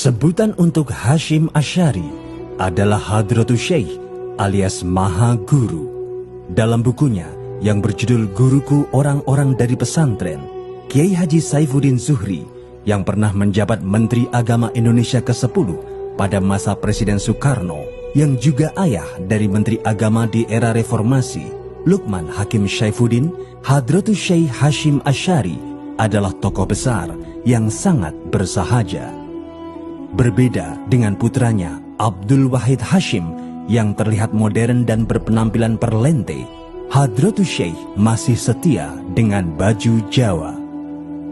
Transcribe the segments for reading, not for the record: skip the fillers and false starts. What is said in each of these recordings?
Sebutan untuk Hasyim Asy'ari adalah Hadratus Syekh alias Maha Guru. Dalam bukunya yang berjudul Guruku Orang-Orang dari Pesantren, Kiai Haji Saifuddin Zuhri yang pernah menjabat Menteri Agama Indonesia ke-10 pada masa Presiden Soekarno, yang juga ayah dari Menteri Agama di era Reformasi, Lukman Hakim Syaifuddin, Hadratus Syekh Hasyim Asy'ari adalah tokoh besar yang sangat bersahaja. Berbeda dengan putranya Abdul Wahid Hasyim yang terlihat modern dan berpenampilan perlente, Hadratus Syekh masih setia dengan baju Jawa.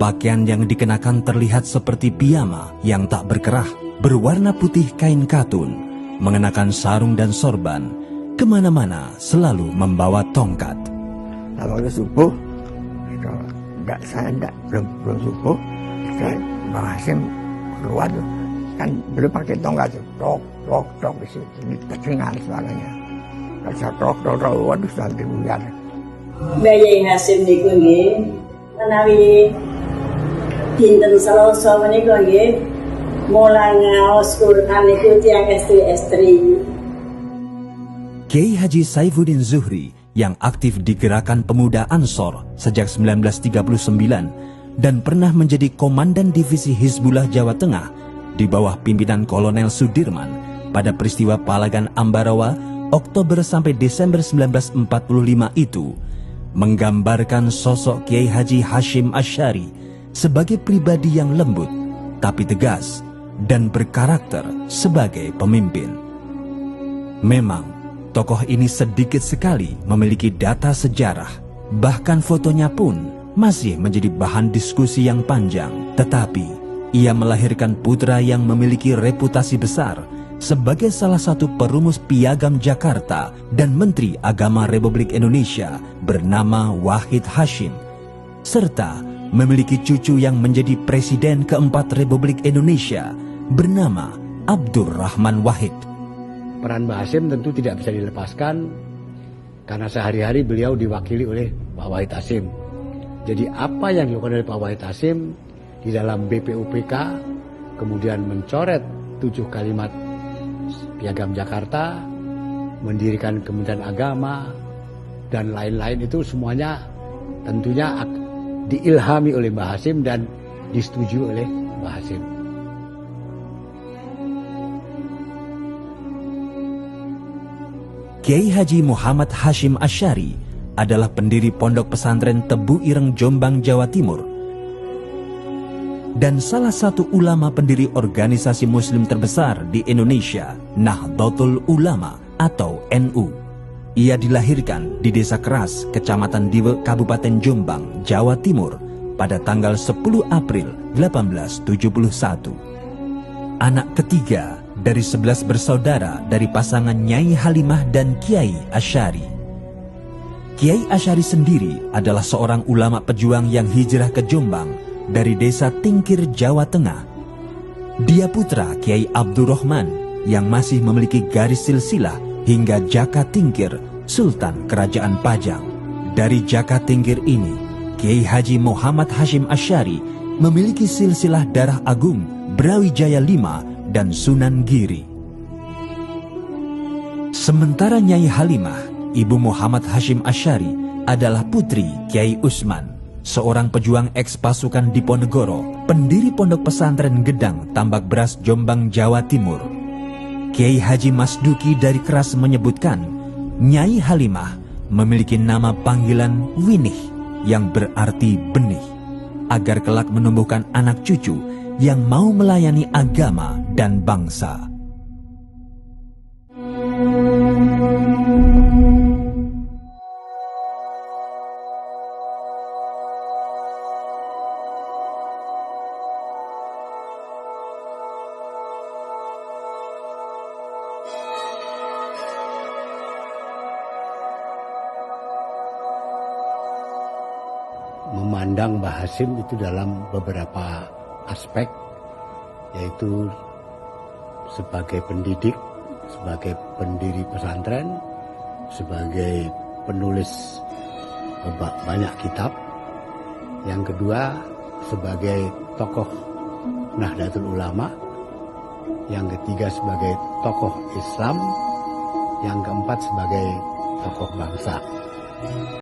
Pakaian yang dikenakan terlihat seperti piyama yang tak berkerah, berwarna putih kain katun, mengenakan sarung dan sorban, kemana-mana selalu membawa tongkat. Nah, waktu subuh, belum subuh, Bang Hasyim keluar tuh, kan belum pakai tongkat tuh, tok di sini, terdengar suaranya. Kalau tok, waduh sudah dibuyar. Bayi Hasyim niku nggih menawi dinten Selasa menika nggih mulai ngaos Quran niku tiyang estri-estri. Kiai Haji Saifuddin Zuhri yang aktif di Gerakan Pemuda Ansor sejak 1939 dan pernah menjadi Komandan Divisi Hizbullah Jawa Tengah di bawah pimpinan Kolonel Sudirman pada peristiwa Palagan Ambarawa Oktober sampai Desember 1945 itu, menggambarkan sosok Kiai Haji Hasyim Asy'ari sebagai pribadi yang lembut tapi tegas dan berkarakter sebagai pemimpin. Memang tokoh ini sedikit sekali memiliki data sejarah, bahkan fotonya pun masih menjadi bahan diskusi yang panjang. Tetapi ia melahirkan putra yang memiliki reputasi besar sebagai salah satu perumus Piagam Jakarta dan Menteri Agama Republik Indonesia bernama Wahid Hasyim, serta memiliki cucu yang menjadi Presiden keempat Republik Indonesia bernama Abdurrahman Wahid. Peran Mbah Hasyim tentu tidak bisa dilepaskan karena sehari-hari beliau diwakili oleh Pak Wahid Hasyim. Jadi apa yang dilakukan oleh Pak Wahid Hasyim di dalam BPUPK, kemudian mencoret 7 kalimat Piagam Jakarta, mendirikan Kementerian Agama, dan lain-lain, itu semuanya tentunya diilhami oleh Mbah Hasyim dan disetujui oleh Mbah Hasyim. Kiai Haji Muhammad Hasyim Asy'ari adalah pendiri Pondok Pesantren Tebu Ireng Jombang, Jawa Timur, dan salah satu ulama pendiri organisasi muslim terbesar di Indonesia, Nahdlatul Ulama atau NU. Ia dilahirkan di Desa Keras, Kecamatan Diwe, Kabupaten Jombang, Jawa Timur pada tanggal 10 April 1871. Anak ketiga dari 11 bersaudara dari pasangan Nyai Halimah dan Kiai Asy'ari. Kiai Asy'ari sendiri adalah seorang ulama pejuang yang hijrah ke Jombang dari desa Tingkir, Jawa Tengah. Dia putra Kiai Abdurrahman yang masih memiliki garis silsilah hingga Jaka Tingkir, Sultan Kerajaan Pajang. Dari Jaka Tingkir ini, Kiai Haji Muhammad Hasyim Asy'ari memiliki silsilah darah agung Brawijaya V dan Sunan Giri. Sementara Nyai Halimah, ibu Muhammad Hasyim Asy'ari, adalah putri Kiai Usman, seorang pejuang eks-pasukan Diponegoro, pendiri Pondok Pesantren Gedang, Tambak Beras, Jombang, Jawa Timur. Kiai Haji Masduki dari Keras menyebutkan, Nyai Halimah memiliki nama panggilan Winih yang berarti benih, agar kelak menumbuhkan anak cucu yang mau melayani agama dan bangsa. Memandang Mbah Hasyim itu dalam beberapa aspek, yaitu sebagai pendidik, sebagai pendiri pesantren, sebagai penulis banyak kitab. Yang kedua, sebagai tokoh Nahdlatul Ulama, yang ketiga sebagai tokoh Islam, yang keempat sebagai tokoh bangsa.